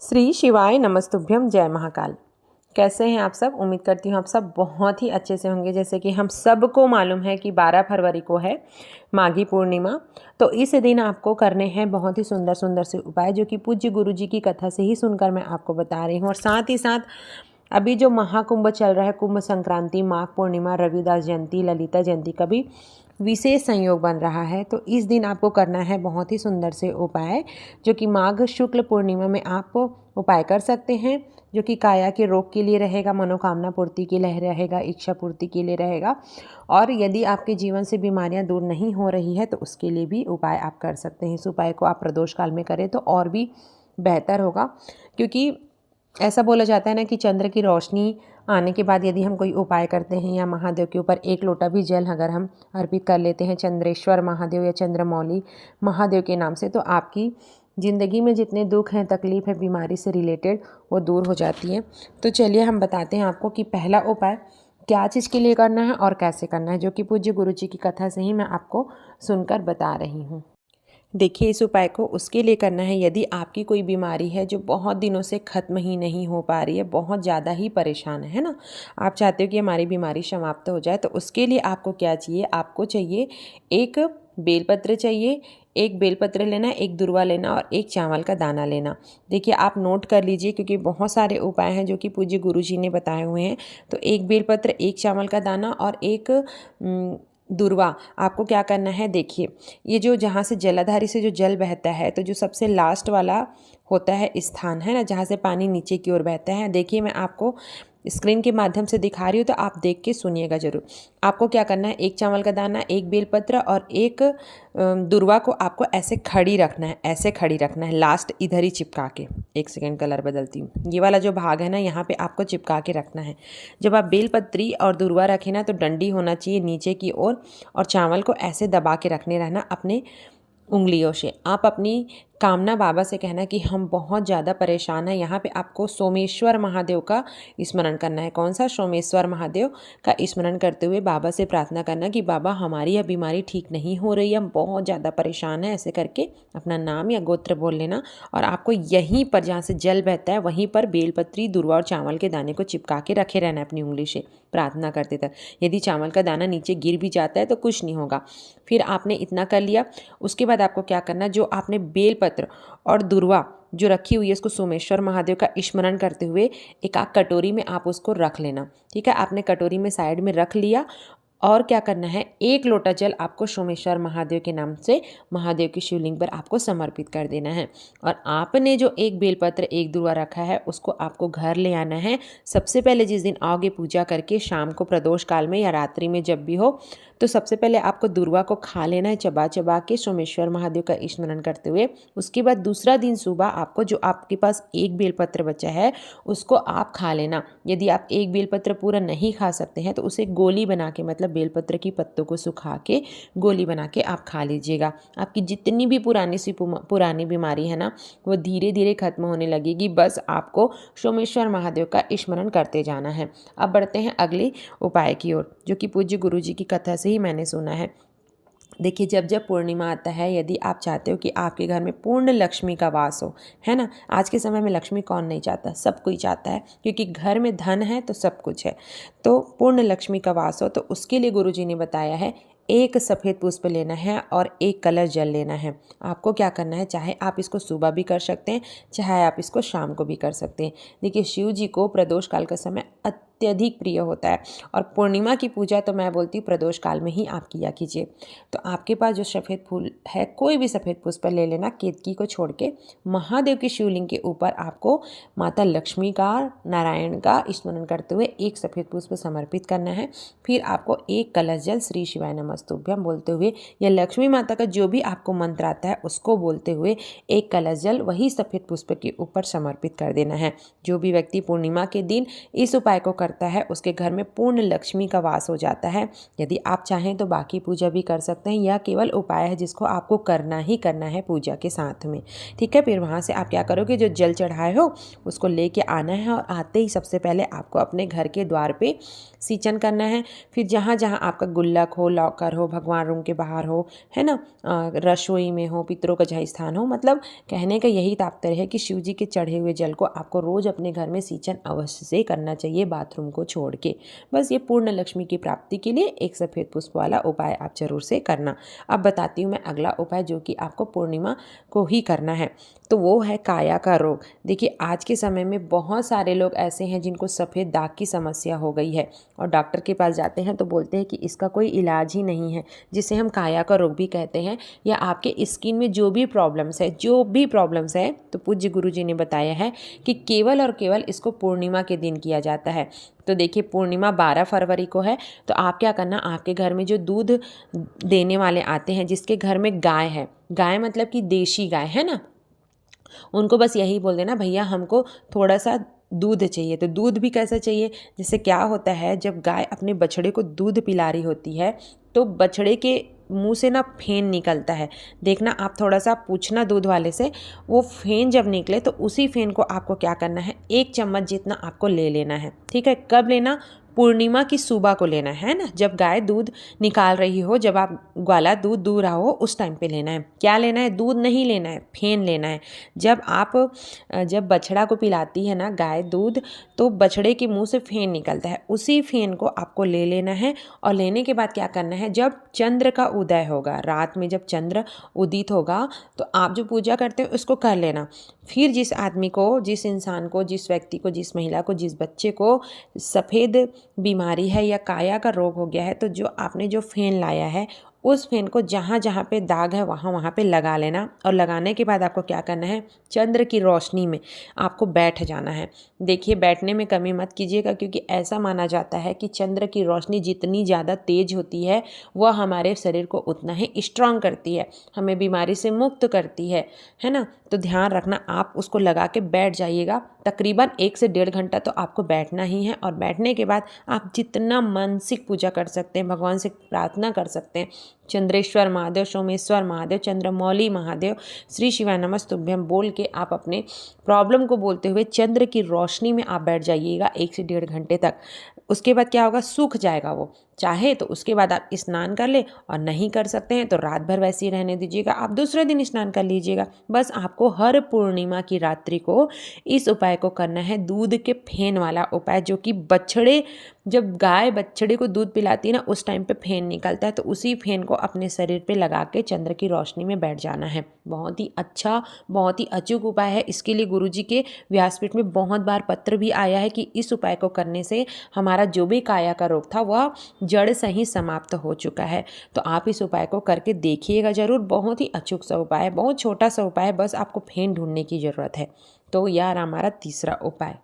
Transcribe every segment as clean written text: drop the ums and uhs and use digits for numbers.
श्री शिवाय नमस्तुभ्यं। जय महाकाल। कैसे हैं आप सब? उम्मीद करती हूँ आप सब बहुत ही अच्छे से होंगे। जैसे कि हम सबको मालूम है कि 12 फरवरी को है माघी पूर्णिमा। तो इस दिन आपको करने हैं बहुत ही सुंदर सुंदर से उपाय, जो कि पूज्य गुरु जी की कथा से ही सुनकर मैं आपको बता रही हूँ। और साथ ही साथ अभी जो महाकुंभ चल रहा है, कुंभ संक्रांति, माघ पूर्णिमा, रविदास जयंती, ललिता जयंती का भी विशेष संयोग बन रहा है। तो इस दिन आपको करना है बहुत ही सुंदर से उपाय, जो कि माघ शुक्ल पूर्णिमा में आप उपाय कर सकते हैं, जो कि काया के रोग के लिए रहेगा, मनोकामना पूर्ति के लिए रहेगा, इच्छा पूर्ति के लिए रहेगा। और यदि आपके जीवन से बीमारियां दूर नहीं हो रही है तो उसके लिए भी उपाय आप कर सकते हैं। इस उपाय को आप प्रदोष काल में करें तो और भी बेहतर होगा, क्योंकि ऐसा बोला जाता है ना कि चंद्र की रोशनी आने के बाद यदि हम कोई उपाय करते हैं या महादेव के ऊपर एक लोटा भी जल अगर हम अर्पित कर लेते हैं चंद्रेश्वर महादेव या चंद्रमौली महादेव के नाम से, तो आपकी ज़िंदगी में जितने दुख हैं, तकलीफ़ है, बीमारी से रिलेटेड, वो दूर हो जाती हैं। तो चलिए हम बताते हैं आपको कि पहला उपाय क्या चीज़ के लिए करना है और कैसे करना है, जो कि पूज्य गुरु जी की कथा से ही मैं आपको सुनकर बता रही हूँ। देखिए, इस उपाय को उसके लिए करना है यदि आपकी कोई बीमारी है जो बहुत दिनों से ख़त्म ही नहीं हो पा रही है, बहुत ज़्यादा ही परेशान है ना। आप चाहते हो कि हमारी बीमारी समाप्त हो जाए, तो उसके लिए आपको क्या चाहिए? आपको चाहिए एक बेलपत्र चाहिए, एक बेलपत्र लेना, एक दुर्वा लेना और एक चावल का दाना लेना। देखिए, आप नोट कर लीजिए, क्योंकि बहुत सारे उपाय हैं जो कि पूज्य गुरु जी ने बताए हुए हैं। तो एक बेलपत्र, एक चावल का दाना और एक दुर्वा आपको क्या करना है? देखिए, ये जो जहाँ से जलाधारी से जो जल बहता है, तो जो सबसे लास्ट वाला होता है स्थान है ना, जहाँ से पानी नीचे की ओर बहता है। देखिए, मैं आपको स्क्रीन के माध्यम से दिखा रही हूँ, तो आप देख के सुनिएगा ज़रूर। आपको क्या करना है? एक चावल का दाना, एक बेलपत्र और एक दुर्वा को आपको ऐसे खड़ी रखना है, ऐसे खड़ी रखना है, लास्ट इधर ही चिपका के। एक सेकेंड, कलर बदलती हूँ। ये वाला जो भाग है ना, यहाँ पे आपको चिपका के रखना है। जब आप बेलपत्री और दुर्वा रखें ना, तो डंडी होना चाहिए नीचे की ओर, और चावल को ऐसे दबा के रखने रहना अपने उंगलियों से। आप अपनी कामना बाबा से कहना कि हम बहुत ज़्यादा परेशान हैं। यहाँ पे आपको सोमेश्वर महादेव का स्मरण करना है। कौन सा? सोमेश्वर महादेव का स्मरण करते हुए बाबा से प्रार्थना करना कि बाबा, हमारी यह बीमारी ठीक नहीं हो रही है, हम बहुत ज़्यादा परेशान हैं। ऐसे करके अपना नाम या गोत्र बोल लेना, और आपको यहीं पर जहाँ से जल बहता है वहीं पर बेलपत्री, दुर्वा और चावल के दाने को चिपका के रखे रहना है अपनी उंगली से, प्रार्थना करते तक। यदि चावल का दाना नीचे गिर भी जाता है तो कुछ नहीं होगा। फिर आपने इतना कर लिया। उसके बाद आपको क्या करना? जो आपने बेलपत्र और दुर्वा जो रखी हुई है, उसको सोमेश्वर महादेव का स्मरण करते हुए एक आध कटोरी में आप उसको रख लेना। ठीक है, आपने कटोरी में साइड में रख लिया। और क्या करना है? एक लोटा जल आपको सोमेश्वर महादेव के नाम से महादेव की शिवलिंग पर आपको समर्पित कर देना है। और आपने जो एक बेलपत्र, एक दुर्वा रखा है, उसको आपको घर ले आना है। सबसे पहले जिस दिन आओगे पूजा करके, शाम को प्रदोष काल में या रात्रि में जब भी हो, तो सबसे पहले आपको दुर्वा को खा लेना है, चबा चबा के, सोमेश्वर महादेव का स्मरण करते हुए। उसके बाद दूसरा दिन सुबह आपको, जो आपके पास एक बेलपत्र बचा है, उसको आप खा लेना। यदि आप एक बेलपत्र पूरा नहीं खा सकते हैं तो उसे गोली बना के, मतलब बेलपत्र की पत्तों को सुखा के गोली बना के आप खा लीजिएगा। आपकी जितनी भी पुरानी बीमारी है ना, वो धीरे धीरे खत्म होने लगेगी। बस आपको सोमेश्वर महादेव का स्मरण करते जाना है। अब बढ़ते हैं अगले उपाय की ओर, जो कि पूज्य गुरु जी की कथा से ही मैंने सुना है। देखिए, जब जब पूर्णिमा आता है, यदि आप चाहते हो कि आपके घर में पूर्ण लक्ष्मी का वास हो, है ना। आज के समय में लक्ष्मी कौन नहीं चाहता? सब कोई चाहता है, क्योंकि घर में धन है तो सब कुछ है। तो पूर्ण लक्ष्मी का वास हो, तो उसके लिए गुरु जी ने बताया है, एक सफ़ेद पुष्प लेना है और एक कलश जल लेना है। आपको क्या करना है? चाहे आप इसको सुबह भी कर सकते हैं, चाहे आप इसको शाम को भी कर सकते हैं। देखिए, शिव जी को प्रदोष काल का समय अत्यधिक प्रिय होता है, और पूर्णिमा की पूजा तो मैं बोलती हूँ प्रदोष काल में ही आप किया कीजिए। तो आपके पास जो सफ़ेद फूल है, कोई भी सफ़ेद पुष्प ले लेना, केतकी को छोड़ के। महादेव की शिवलिंग के ऊपर आपको माता लक्ष्मी का, नारायण का स्मरण करते हुए एक सफ़ेद पुष्प समर्पित करना है। फिर आपको एक कलश जल श्री शिवाय नमस्तुभ्यं बोलते हुए, या लक्ष्मी माता का जो भी आपको मंत्र आता है उसको बोलते हुए, एक कलश जल वही सफ़ेद पुष्प के ऊपर समर्पित कर देना है। जो भी व्यक्ति पूर्णिमा के दिन इस उपाय को करता है उसके घर में पूर्ण लक्ष्मी का वास हो जाता है। यदि आप चाहें तो बाकी पूजा भी कर सकते हैं, यह केवल उपाय है जिसको आपको करना ही करना है पूजा के साथ में। ठीक है, फिर वहाँ से आप क्या करोगे, जो जल चढ़ाए हो उसको लेके आना है और आते ही सबसे पहले आपको अपने घर के द्वार पे सिंचन करना है। फिर जहाँ जहाँ आपका गुल्लक हो, लॉकर हो, भगवान रूम के बाहर हो, है ना, रसोई में हो, पितरों का जहाँ स्थान हो, मतलब कहने का यही तात्पर्य है कि शिव जी के चढ़े हुए जल को आपको रोज अपने घर में सिंचन अवश्य से करना चाहिए, बाथरूम को छोड़ के। बस ये पूर्ण लक्ष्मी की प्राप्ति के लिए एक सफ़ेद पुष्प वाला उपाय आप जरूर से करना। अब बताती हूँ मैं अगला उपाय जो कि आपको पूर्णिमा को ही करना है, तो वो है काया का रोग। देखिए आज के समय में बहुत सारे लोग ऐसे हैं जिनको सफ़ेद दाग की समस्या हो गई है और डॉक्टर के पास जाते हैं तो बोलते हैं कि इसका कोई इलाज ही नहीं है, जिसे हम काया का रोग भी कहते हैं। या आपके स्किन में जो भी प्रॉब्लम्स है तो पूज्य गुरु जी ने बताया है कि केवल और केवल इसको पूर्णिमा के दिन किया जाता है। तो देखिए पूर्णिमा 12 फरवरी को है, तो आप क्या करना, आपके घर में जो दूध देने वाले आते हैं जिसके घर में गाय है, गाय मतलब कि देशी गाय है ना, उनको बस यही बोल देना भैया हमको थोड़ा सा दूध चाहिए। तो दूध भी कैसा चाहिए, जैसे क्या होता है जब गाय अपने बछड़े को दूध पिला रही होती है तो बछड़े के मुंह से ना फेन निकलता है। देखना आप थोड़ा सा पूछना दूध वाले से, वो फेन जब निकले तो उसी फेन को आपको क्या करना है, 1 चम्मच जितना आपको ले लेना है। ठीक है, कब लेना, पूर्णिमा की सुबह को लेना है ना, जब गाय दूध निकाल रही हो, जब आप ग्वाला दूध दूह रहा हो उस टाइम पे लेना है। क्या लेना है, दूध नहीं लेना है, फेन लेना है। जब बछड़ा को पिलाती है ना गाय दूध, तो बछड़े के मुंह से फेन निकलता है, उसी फेन को आपको ले लेना है। और लेने के बाद क्या करना है, जब चंद्र का उदय होगा, रात में जब चंद्र उदित होगा तो आप जो पूजा करते हो उसको कर लेना। फिर जिस आदमी को, जिस इंसान को, जिस व्यक्ति को, जिस महिला को, जिस बच्चे को सफ़ेद बीमारी है या काया का रोग हो गया है, तो जो आपने जो फेन लाया है उस फेन को जहाँ जहाँ पे दाग है वहाँ वहाँ पे लगा लेना। और लगाने के बाद आपको क्या करना है, चंद्र की रोशनी में आपको बैठ जाना है। देखिए बैठने में कमी मत कीजिएगा, क्योंकि ऐसा माना जाता है कि चंद्र की रोशनी जितनी ज़्यादा तेज होती है वह हमारे शरीर को उतना ही स्ट्रांग करती है, हमें बीमारी से मुक्त करती है ना। तो ध्यान रखना, आप उसको लगा के बैठ जाइएगा। तकरीबन 1 से 1.5 घंटा तो आपको बैठना ही है। और बैठने के बाद आप जितना मानसिक पूजा कर सकते हैं, भगवान से प्रार्थना कर सकते हैं, चंद्रेश्वर महादेव, सोमेश्वर महादेव, चंद्रमौली महादेव, श्री शिवाय नमस्तुभ्यम बोल के आप अपने प्रॉब्लम को बोलते हुए चंद्र की रोशनी में आप बैठ जाइएगा 1 से 1.5 घंटे तक। उसके बाद क्या होगा, सूख जाएगा वो। चाहे तो उसके बाद आप स्नान कर ले, और नहीं कर सकते हैं तो रात भर वैसे ही रहने दीजिएगा, आप दूसरे दिन स्नान कर लीजिएगा। बस आपको हर पूर्णिमा की रात्रि को इस उपाय को करना है, दूध के फेन वाला उपाय, जो कि जब गाय बछड़े को दूध पिलाती है ना उस टाइम पे फेन निकलता है, तो उसी फेन को अपने शरीर पे लगा के चंद्र की रोशनी में बैठ जाना है। बहुत ही अच्छा, बहुत ही अचूक उपाय है। इसके लिए गुरुजी के व्यासपीठ में बहुत बार पत्र भी आया है कि इस उपाय को करने से हमारा जो भी काया का रोग था वह जड़ से ही समाप्त हो चुका है। तो आप इस उपाय को करके देखिएगा जरूर। बहुत ही अचूक सा उपाय है, बहुत छोटा सा उपाय है, बस आपको फेन ढूंढने की ज़रूरत है। तो यार हमारा तीसरा उपाय।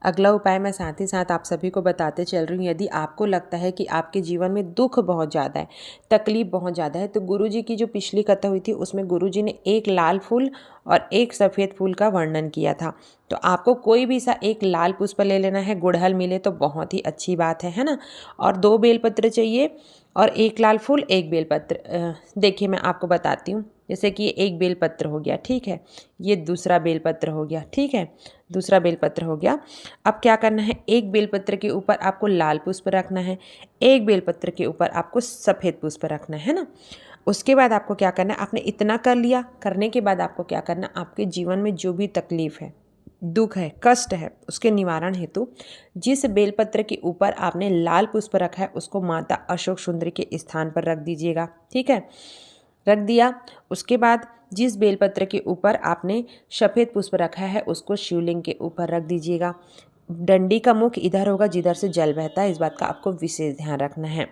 अगला उपाय मैं साथ ही साथ आप सभी को बताते चल रही हूँ। यदि आपको लगता है कि आपके जीवन में दुख बहुत ज़्यादा है, तकलीफ बहुत ज़्यादा है, तो गुरुजी की जो पिछली कथा हुई थी उसमें गुरुजी ने एक लाल फूल और एक सफ़ेद फूल का वर्णन किया था। तो आपको कोई भी सा एक लाल पुष्प ले लेना है, गुड़हल मिले तो बहुत ही अच्छी बात है ना। और 2 बेलपत्र चाहिए, और 1 लाल फूल 1 बेलपत्र। देखिए मैं आपको बताती हूँ, जैसे कि ये 1 बेलपत्र हो गया, ठीक है, ये दूसरा बेलपत्र हो गया, ठीक है, दूसरा बेलपत्र हो गया। अब क्या करना है, 1 बेलपत्र के ऊपर आपको लाल पुष्प रखना है, 1 बेलपत्र के ऊपर आपको सफ़ेद पुष्प रखना है ना। उसके बाद आपको क्या करना है, आपने इतना कर लिया, करने के बाद आपको क्या करना, आपके जीवन में जो भी तकलीफ है, दुख है, कष्ट है, उसके निवारण हेतु जिस बेलपत्र के ऊपर आपने लाल पुष्प रखा है उसको माता अशोक सुंदरी के स्थान पर रख दीजिएगा। ठीक है, रख दिया। उसके बाद जिस बेलपत्र के ऊपर आपने सफ़ेद पुष्प रखा है उसको शिवलिंग के ऊपर रख दीजिएगा। डंडी का मुख इधर होगा जिधर से जल बहता है, इस बात का आपको विशेष ध्यान रखना है।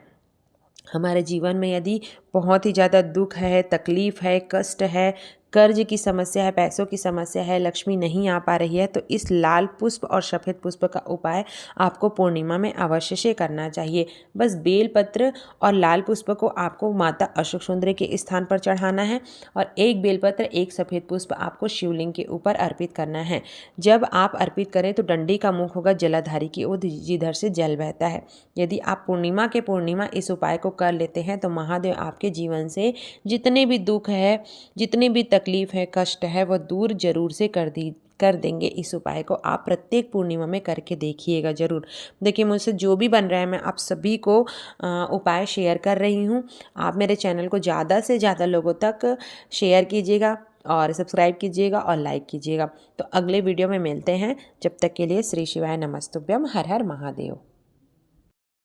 हमारे जीवन में यदि बहुत ही ज़्यादा दुख है, तकलीफ़ है, कष्ट है, कर्ज की समस्या है, पैसों की समस्या है, लक्ष्मी नहीं आ पा रही है, तो इस लाल पुष्प और सफ़ेद पुष्प का उपाय आपको पूर्णिमा में अवश्य से करना चाहिए। बस बेलपत्र और लाल पुष्प को आपको माता अशोक सुंदरी के स्थान पर चढ़ाना है और एक बेलपत्र एक सफ़ेद पुष्प आपको शिवलिंग के ऊपर अर्पित करना है। जब आप अर्पित करें तो डंडी का मुख होगा जलाधारी की ओर जिधर से जल बहता है। यदि आप पूर्णिमा इस उपाय को कर लेते हैं तो महादेव आपके जीवन से जितने भी दुख है, जितनी भी तकलीफ है, कष्ट है, वह दूर जरूर से कर देंगे। इस उपाय को आप प्रत्येक पूर्णिमा में करके देखिएगा ज़रूर। देखिए, मुझसे जो भी बन रहा है मैं आप सभी को उपाय शेयर कर रही हूँ। आप मेरे चैनल को ज़्यादा से ज़्यादा लोगों तक शेयर कीजिएगा और सब्सक्राइब कीजिएगा और लाइक कीजिएगा। तो अगले वीडियो में मिलते हैं। जब तक के लिए श्री शिवाय नमस्तुभ्यम। हर हर महादेव।